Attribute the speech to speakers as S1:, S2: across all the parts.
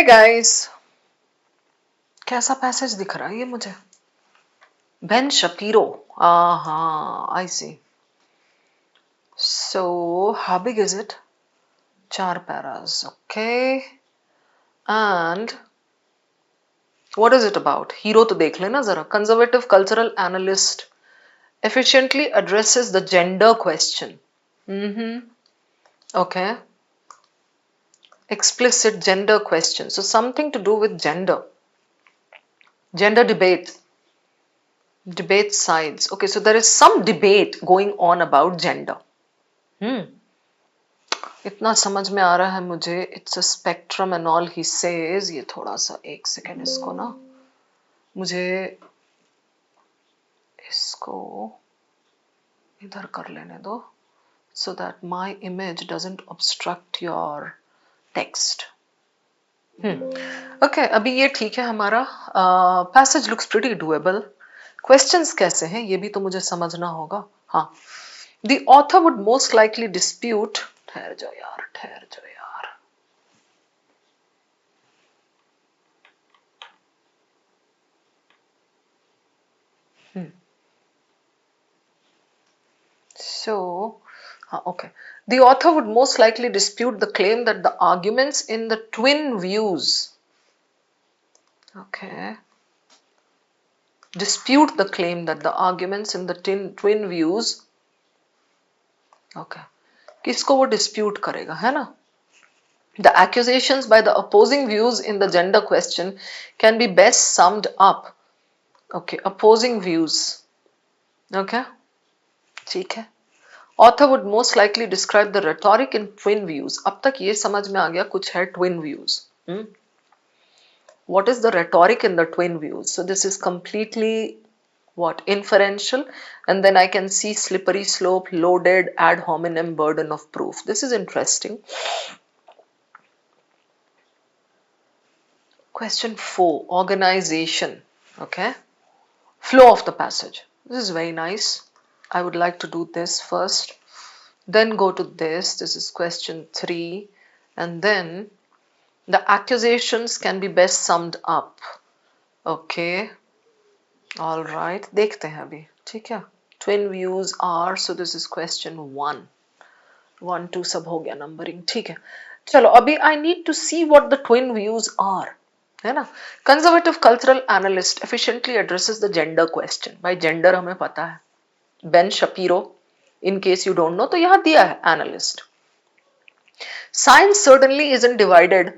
S1: Guys, कैसा passage दिख रहा है ये मुझे? Ben Shapiro. I see. So how big is it? 4 paras. Okay. And what is it about? Hero तो देख लेना जरा. Conservative cultural analyst efficiently addresses the gender question. Okay. Explicit gender question. So something to do with gender. Gender debate sides. Okay, so there is some debate going on about gender. इतना समझ में आ रहा है मुझे. It's a spectrum and all he says. ये थोड़ा सा एक सेकेंड इसको ना मुझे इसको इधर कर लेने दो so that my image doesn't obstruct your text. Okay, अभी ये ठीक है हमारा. Passage looks pretty doable. Questions कैसे हैं ये भी तो मुझे समझना होगा. हाँ. The author would most likely dispute. ठहर जाओ यार. So, okay. The author would most likely dispute the claim that the arguments in the twin views. Okay. Dispute the claim that the arguments in the twin views. Okay. किसको वो dispute करेगा, है ना? The accusations by the opposing views in the gender question can be best summed up. Okay, opposing views. Okay, ठीक है. Author would most likely describe the rhetoric in twin views. अब तक ये समझ में आ गया कुछ है twin views. What is the rhetoric in the twin views? So this is completely what? Inferential, and then I can see slippery slope, loaded, ad hominem, burden of proof. This is interesting. Question 4, organization. Okay, flow of the passage. This is very nice. I would like to do this first, then go to this. This is question 3, and then the accusations can be best summed up. Okay, all right. देखते हैं अभी. ठीक है. Twin views are. So this is question 1. 1, 2 सब हो गया numbering. ठीक है. चलो अभी I need to see what the twin views are. है ना? Conservative cultural analyst efficiently addresses the gender question. भाई gender हमें पता है. Ben Shapiro, in case you don't know, तो यहाँ दिया है analyst. Science certainly isn't divided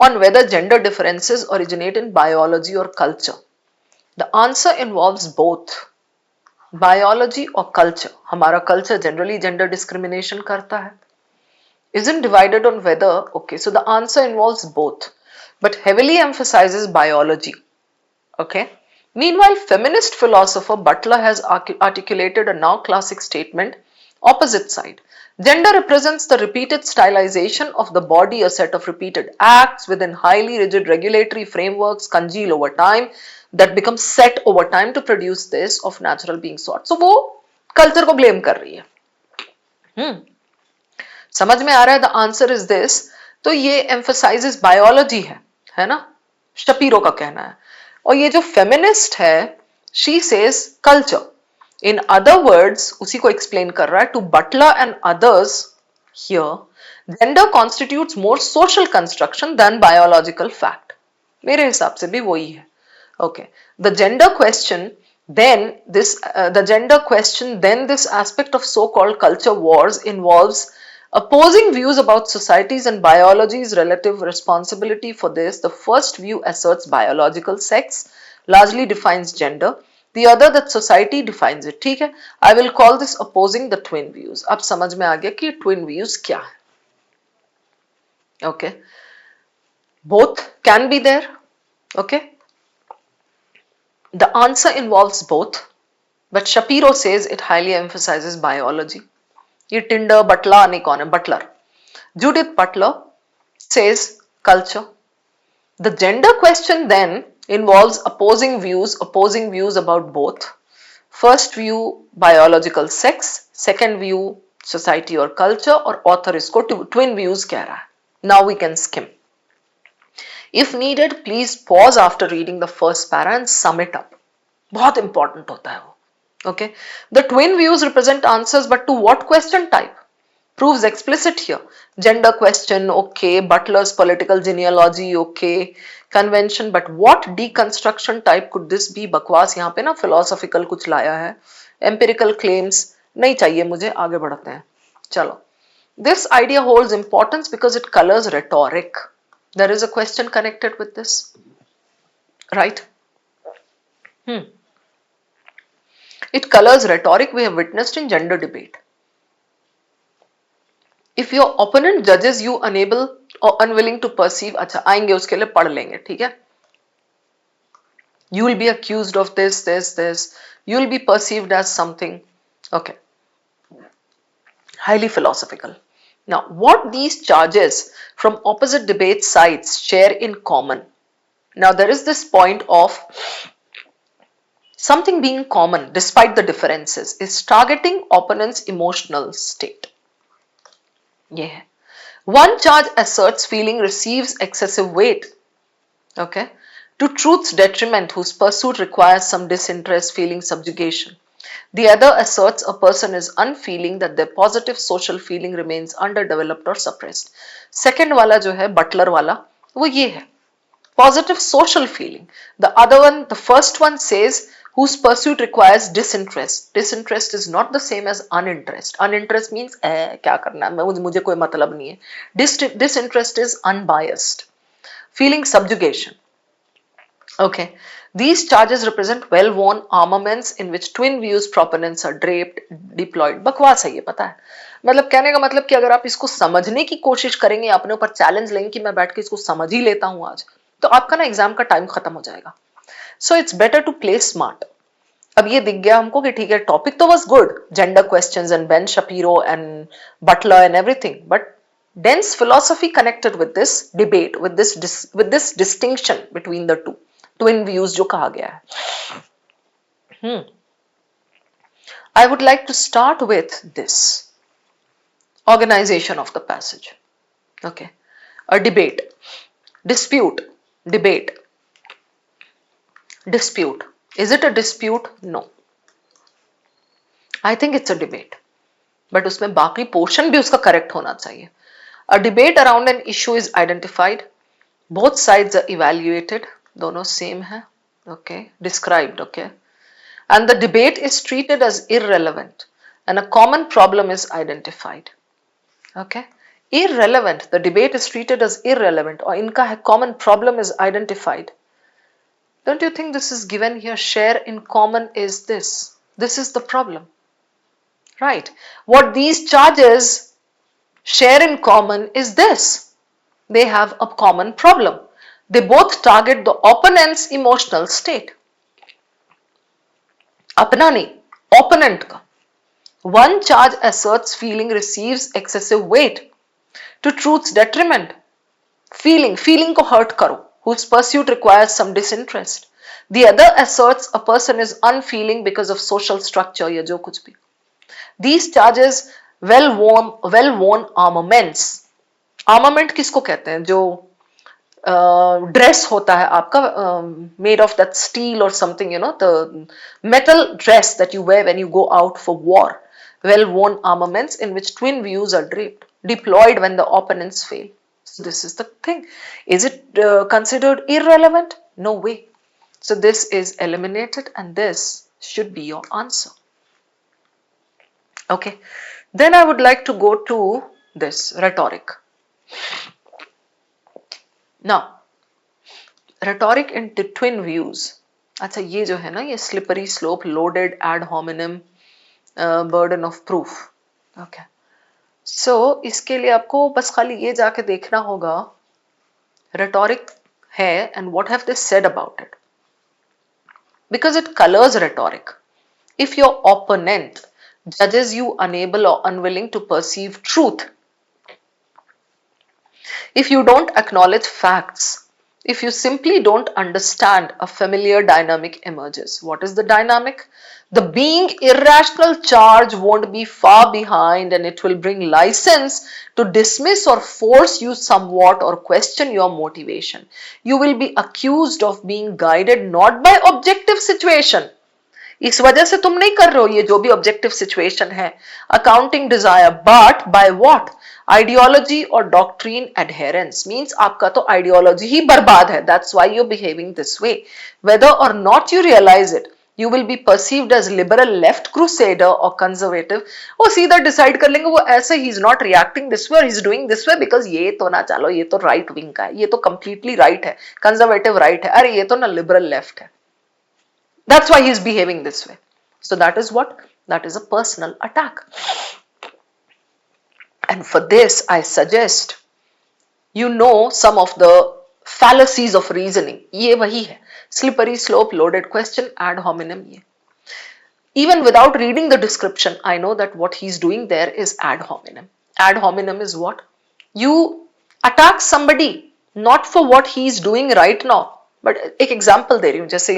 S1: on whether gender differences originate in biology or culture. The answer involves both. Biology or culture. हमारा culture generally gender discrimination करता है. Isn't divided on whether. Okay, so the answer involves both, but heavily emphasizes biology. Okay. Meanwhile, feminist philosopher Butler has articulated a now classic statement, opposite side. Gender represents the repeated stylization of the body, a set of repeated acts within highly rigid regulatory frameworks congeal over time that become set over time to produce this of natural being sort. So वो culture को blame कर रही है. समझ में आ रहा है? The answer is this. तो ये emphasizes biology है ना? शपीरो का कहना है. और ये जो फेमिनिस्ट है, she says culture. In other words, उसी को explain कर रहा है. To Butler and others here, gender constitutes more social construction than biological fact. मेरे हिसाब से भी वही है. Okay. The gender question, then this aspect of so-called culture wars involves opposing views about societies and biology's relative responsibility for this. The first view asserts biological sex largely defines gender. The other that society defines it. ठीक है? I will call this opposing the twin views. अब समझ में आ गया कि twin views क्या है. Okay. Both can be there. Okay. The answer involves both, but Shapiro says it highly emphasizes biology. ये टिंडर बटला नहीं कौन है? Buttler. Judith Butler says culture. The gender question then involves opposing views about both. First view biological sex, second view society or culture, और author इसको twin views कह रहा है. Now we can skim. If needed, please pause after reading the first para and sum it up. बहुत important होता है वो. Okay. The twin views represent answers, but to what question type? Proves explicit here. Gender question, okay. Butler's political genealogy, okay. Convention, but what deconstruction type could this be? बकवास यहाँ पे ना philosophical कुछ लाया है. Empirical claims नहीं चाहिए मुझे, आगे बढ़ते हैं. चलो. This idea holds importance because it colors rhetoric. There is a question connected with this, right? It colors rhetoric we have witnessed in gender debate. If your opponent judges you unable or unwilling to perceive, अच्छा आएंगे उसके लिए पढ़ लेंगे, ठीक है? You will be accused of this. You will be perceived as something. Okay. Highly philosophical. Now, what these charges from opposite debate sides share in common? Now, there is this point of something being common despite the differences is targeting opponent's emotional state. Yeah. One charge asserts feeling receives excessive weight. Okay. To truth's detriment, whose pursuit requires some disinterest, feeling subjugation. The other asserts a person is unfeeling, that their positive social feeling remains underdeveloped or suppressed. Second वाला जो है Buttler वाला वो ये है positive social feeling. The other one, the first one says whose pursuit requires disinterest. Disinterest is not the same as uninterest. Uninterest means क्या करना है मुझे कोई मतलब नहीं है. Disinterest is unbiased. Feeling subjugation. Okay. These charges represent well-worn armaments in which twin views proponents are draped, deployed. बकवास है ये पता है. मतलब कहने का मतलब कि अगर आप इसको समझने की कोशिश करेंगे, अपने ऊपर चैलेंज लेंगे कि मैं बैठ के इसको समझ ही लेता हूं आज, तो आपका ना एग्जाम का टाइम खत्म हो जाएगा. So it's better to play smart. अब ये दिख गया हमको कि ठीक है टॉपिक तो was good, gender questions and Ben Shapiro and Butler and everything, but dense philosophy connected with this debate, with this distinction between the two twin views जो कहा गया है. I would like to start with this organization of the passage. Okay. A debate, dispute, debate, dispute. Is it a dispute? No. I think it's a debate. But उसमें बाकी portion भी उसका correct होना चाहिए. A debate around an issue is identified. Both sides are evaluated. दोनों same है. Okay. Described. Okay. And the debate is treated as irrelevant and a common problem is identified. Okay. Irrelevant. The debate is treated as irrelevant or इनका है common problem is identified. Don't you think this is given here? Share in common is this. This is the problem. Right. What these charges share in common is this. They have a common problem. They both target the opponent's emotional state. अपना नहीं, opponent का. One charge asserts feeling receives excessive weight to truth's detriment. Feeling को hurt करो, whose pursuit requires some disinterest. The other asserts a person is unfeeling because of social structure या जो कुछ भी. These charges well-worn armaments. Armament किसको कहते हैं? जो ड्रेस होता है आपका made of that steel or something, you know, the metal dress that you wear when you go out for war. Well-worn armaments in which twin views are draped, deployed when the opponents fail. So this is the thing. Is it considered irrelevant? No way. So this is eliminated and this should be your answer. Okay. Then I would like to go to this rhetoric. Now, rhetoric into twin views. अच्छा ये जो है ना ये slippery slope, loaded ad hominem, burden of proof. Okay. So इसके लिए आपको बस खाली ये जाके देखना होगा rhetoric है and what have they said about it. Because it colors rhetoric. If your opponent judges you unable or unwilling to perceive truth, if you don't acknowledge facts, If you simply don't understand, a familiar dynamic emerges. What is the dynamic? The being irrational charge won't be far behind, and it will bring license to dismiss or force you somewhat or question your motivation. You will be accused of being guided not by objective situation. इस वजह से तुम नहीं कर रहे हो ये जो भी ऑब्जेक्टिव सिचुएशन है, accounting desire, but by what? Ideology और डॉक्ट्रीन एडहेरेंस मींस आपका तो आइडियोलॉजी ही बर्बाद है, that's why you behaving this way, whether or not you realise it you will be perceived as liberal, left crusader or conservative. वो सीधा decide कर लेंगे वो ऐसे, he is not reacting this way, he is doing this way because ये तो ना, चलो ये तो राइट विंग का है, ये तो कंप्लीटली राइट है, कंजर्वेटिव राइट है, अरे ये तो ना लिबरल लेफ्ट है। That's why he's behaving this way. So that is what? That is a personal attack. And for this, I suggest you know some of the fallacies of reasoning. ये वही है. Slippery slope, loaded question, ad hominem ये. Even without reading the description, I know that what he's doing there is ad hominem. Ad hominem is what? You attack somebody not for what he's doing right now. But एक example दे रही हूँ, जैसे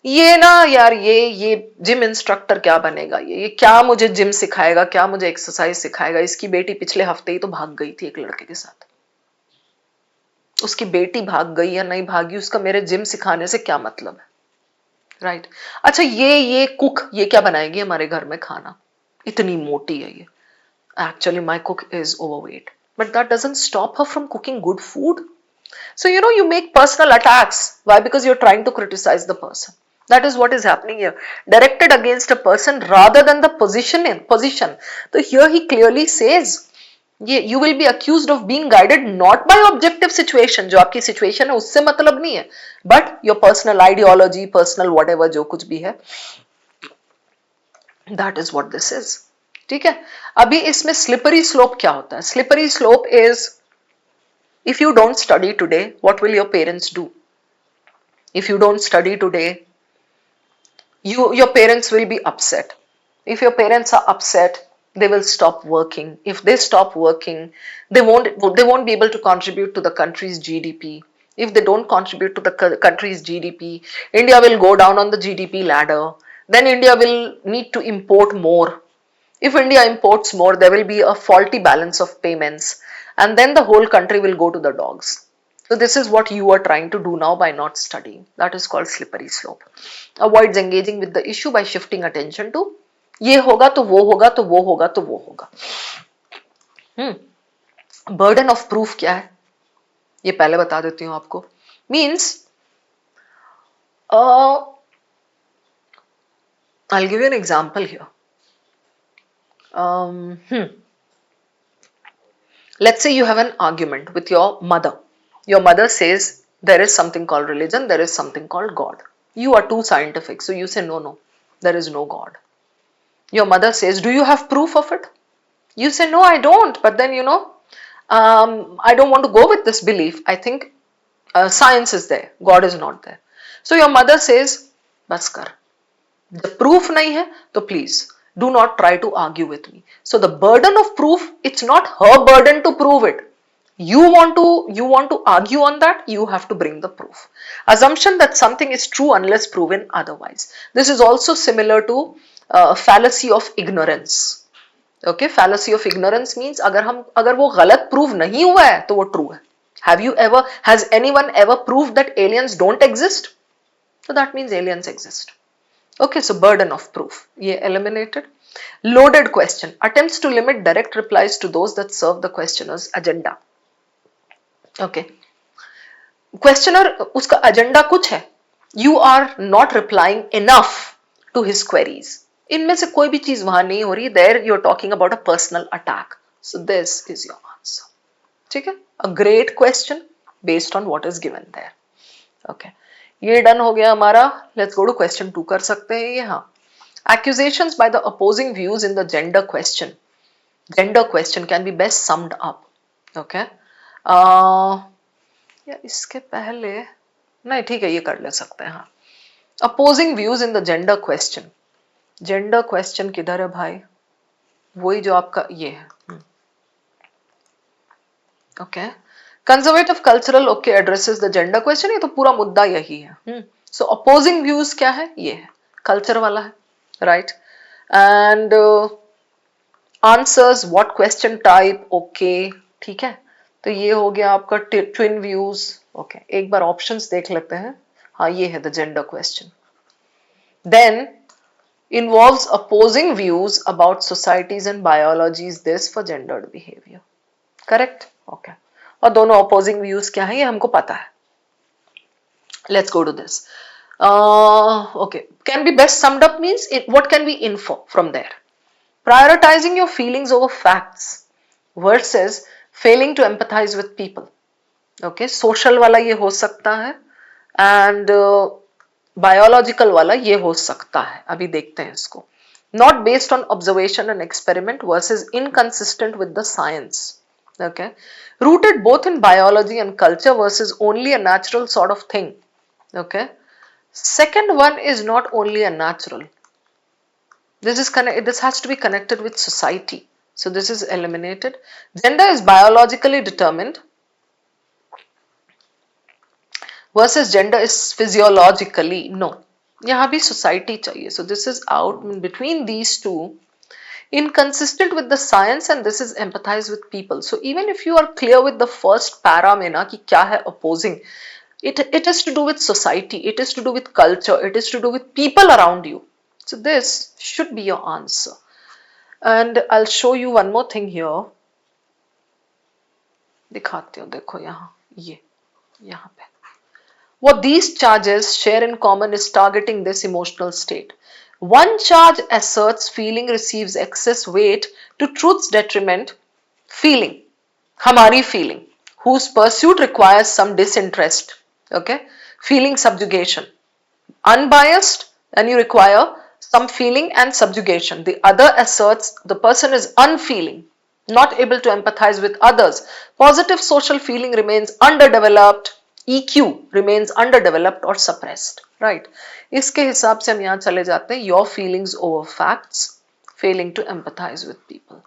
S1: ये ना यार, ये gym instructor क्या बनेगा, ये क्या मुझे जिम सिखाएगा, क्या मुझे एक्सरसाइज सिखाएगा, इसकी बेटी पिछले हफ्ते ही तो भाग गई थी एक लड़के के साथ, उसकी बेटी भाग गई या नहीं भागी, उसका मेरे जिम सिखाने से क्या मतलब है, राइट? अच्छा ये कुक ये क्या बनाएगी हमारे घर में खाना, इतनी मोटी है ये, actually my cook is overweight, but that doesn't stop her from cooking good food. So you make personal attacks. Why? Because you're trying to criticize the person. That is what is happening here. Directed against a person rather than the position. So here he clearly says, you will be accused of being guided not by objective situation. जो आपकी situation है उससे मतलब नहीं है, but your personal ideology, personal whatever जो कुछ भी है. That is what this is. ठीक है? अभी इसमें slippery slope क्या होता है? Slippery slope is, if you don't study today, what will your parents do? If you don't study today, your parents will be upset. If your parents are upset, they will stop working. If they stop working, they won't be able to contribute to the country's GDP. If they don't contribute to the country's GDP, India will go down on the GDP ladder. Then India will need to import more. If India imports more, there will be a faulty balance of payments, and then the whole country will go to the dogs. So this is what you are trying to do now by not studying. That is called slippery slope. Avoids engaging with the issue by shifting attention to ये होगा तो वो होगा तो वो होगा तो वो होगा. Burden of proof क्या है ये पहले बता देती हूँ आपको. Means I'll give you an example here. Let's say you have an argument with your mother. Your mother says there is something called religion, there is something called God. You are too scientific, so you say no, there is no God. Your mother says, do you have proof of it? You say no, I don't, but then I don't want to go with this belief. I think science is there, God is not there. So your mother says, बस कर, the proof नहीं है तो please do not try to argue with me. So the burden of proof, it's not her burden to prove it. You want to argue on that, you have to bring the proof. Assumption that something is true unless proven otherwise. This is also similar to fallacy of ignorance. Okay, fallacy of ignorance means अगर वो गलत prove नहीं हुआ है तो वो true है. Has anyone ever proved that aliens don't exist? So that means aliens exist. Okay, so burden of proof, ये eliminated. Loaded question, attempts to limit direct replies to those that serve the questioner's agenda. Okay, questioner उसका agenda कुछ है, you are not replying enough to his queries. इनमें से कोई भी चीज वहां नहीं हो रही, there you're talking about a personal attack. So this is your answer. ठीक है, a great question based on what is given there. Okay, ये डन हो गया हमारा. लेट्स गो टू क्वेश्चन 2 कर सकते हैं ये. हाँ, accusations by the opposing views in the gender question. Gender question can be best summed up. Okay, या इसके पहले नहीं, ठीक है ये कर ले सकते हैं. हाँ, opposing views in the gender question. Gender question किधर है भाई? वही जो आपका ये है. Okay, conservative cultural okay addresses the gender question, ये तो पूरा मुद्दा यही है. सो अपोजिंग व्यूज क्या है, ये है कल्चर वाला है, right. And answers what question type, okay, ठीक है. तो ये हो गया आपका ट्विन व्यूज. ओके, एक बार ऑप्शंस देख लेते हैं. हाँ, ये है the gender question. Then involves opposing views about societies and biology is this for gendered behavior. Correct? Okay. और दोनों opposing views क्या है ये हमको पता है. Let's go to this. Okay. Can be best summed up means what can we infer from there? Prioritizing your feelings over facts versus failing to empathize with people. Okay. Social वाला ये हो सकता है and बायोलॉजिकल वाला ये हो सकता है. अभी देखते हैं इसको. Not based on observation and experiment versus inconsistent with the science. Okay, rooted both in biology and culture versus only a natural sort of thing. Okay, second one is not only a natural, this has to be connected with society, so this is eliminated. Gender is biologically determined versus gender is physiologically, no, यहाँ भी society चाहिए. So this is out between these two. Inconsistent with the science and this is empathize with people. So even if you are clear with the first para में ना कि क्या है opposing, it is to do with society, it is to do with culture, it is to do with people around you. So this should be your answer. And I'll show you one more thing here. दिखाती हूँ, देखो यहाँ, ये यहाँ पे. What these charges share in common is targeting this emotional state. One charge asserts feeling receives excess weight to truth's detriment. Feeling, hamari feeling, whose pursuit requires some disinterest. Okay, feeling subjugation. Unbiased, and you require some feeling and subjugation. The other asserts the person is unfeeling, not able to empathize with others. Positive social feeling remains underdeveloped. EQ remains underdeveloped or suppressed. Right? इसके हिसाब से हम यहाँ चले जाते हैं. Your feelings over facts, failing to empathize with people.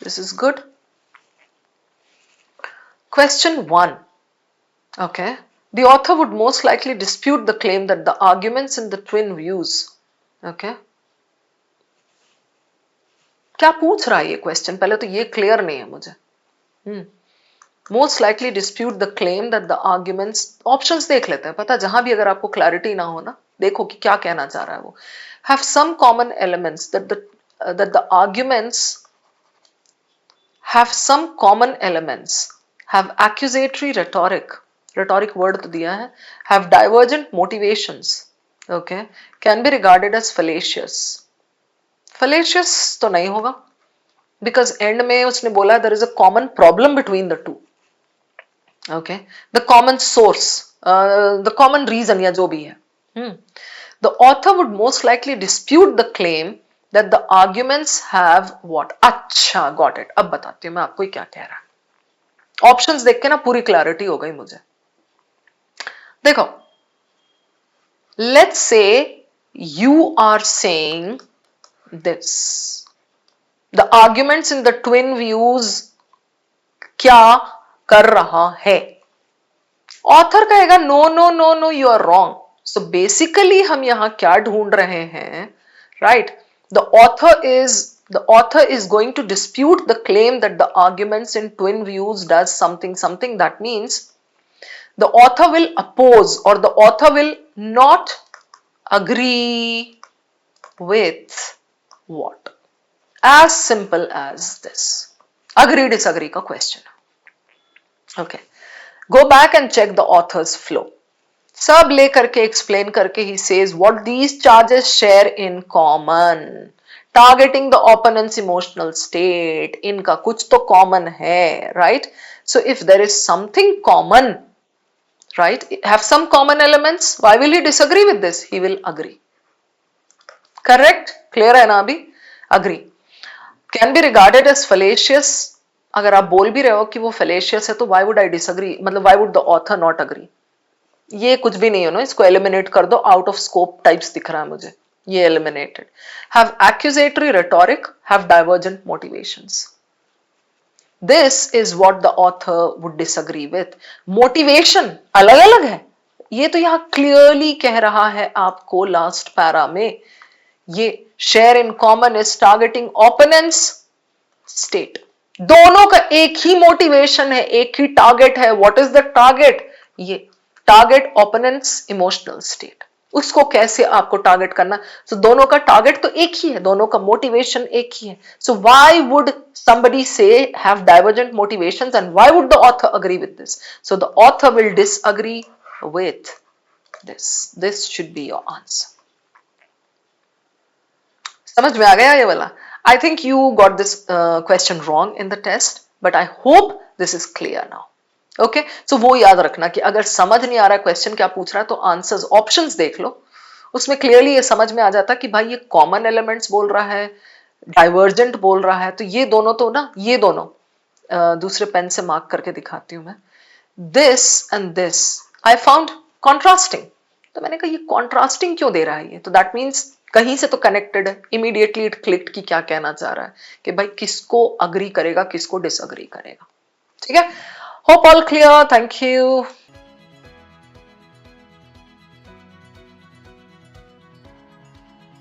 S1: This is good. Question 1. Okay. The author would most likely dispute the claim that the arguments in the twin views. Okay. क्या पूछ रहा है ये क्वेश्चन, पहले तो ये clear नहीं है मुझे. Most likely dispute the claim that the arguments, options देख लेते हैं, पता जहां भी अगर आपको क्लैरिटी ना हो ना, देखो कि क्या कहना चाह रहा है वो. Have some common elements, that the arguments have some common elements, have accusatory rhetoric word तो दिया है, have divergent motivations. Okay, can be regarded as fallacious. Fallacious तो नहीं होगा, बिकॉज एंड में उसने बोला there is a common problem between the two. Okay, the common source, the common reason या जो भी है. The author would most likely dispute the claim that the arguments have what. अच्छा, गॉट इट. अब बताती हूँ मैं आपको क्या कह रहा है. ऑप्शंस देख के ना पूरी क्लैरिटी हो गई मुझे. देखो, let's say you are saying this, the arguments in the twin views क्या कर रहा है. ऑथर कहेगा no no no no, you are wrong. So basically हम यहां क्या ढूंढ रहे हैं, right. the author is going to dispute the claim that the arguments in twin views does something. That means the author will oppose or the author will not agree with what? As simple as this. Agree disagree का question. Okay. Go back and check the author's flow. सब ले करके explain करके he says what these charges share in common. Targeting the opponent's emotional state. इनका कुछ तो common है, right? So if there is something common, right, have some common elements, why will he disagree with this? He will agree. Correct? Clear है ना अभी? Agree. Can be regarded as fallacious. अगर आप बोल भी रहे हो कि वो fallacious है तो why would I disagree? मतलब why would the author not agree? ये कुछ भी नहीं है ना, इसको eliminate कर दो. Out of scope types दिख रहा है मुझे, ये eliminated. Have accusatory rhetoric, have divergent motivations. This is what the author would disagree with. Motivation अलग अलग है, ये तो यहां क्लियरली कह रहा है आपको लास्ट पैरा में। ये share in common is targeting opponents state, दोनों का एक ही मोटिवेशन है, एक ही टारगेट है। What is the target? ये टारगेट ओपोनेंट्स इमोशनल स्टेट, उसको कैसे आपको टारगेट करना। सो दोनों का टारगेट तो एक ही है, दोनों का मोटिवेशन एक ही है। So why would somebody say have divergent motivations and why would the author agree with this? So the author will disagree with this should be your answer. समझ में आ गया ये वाला? I think you got this question wrong in the test, but I hope this is clear now. Okay so वो याद रखना कि अगर समझ नहीं आ रहा है क्वेश्चन क्या पूछ रहा है तो आंसर्स ऑप्शंस देख लो, उसमें क्लियरली ये समझ में आ जाता कि भाई ये कॉमन एलिमेंट्स बोल रहा है, डाइवर्जेंट बोल रहा है, तो ये दोनों तो ना, ये दोनों दूसरे पेन से मार्क करके दिखाती हूं मैं। This and this I found contrasting, तो मैंने कहा ये कॉन्ट्रास्टिंग क्यों दे रहा है ये, तो दैट मीन्स कहीं से तो कनेक्टेड है। इमीडिएटली इट क्लिक्ड कि क्या कहना चाह रहा है, कि भाई किसको अग्री करेगा किसको डिसअग्री करेगा। ठीक है, hope all clear, thank you.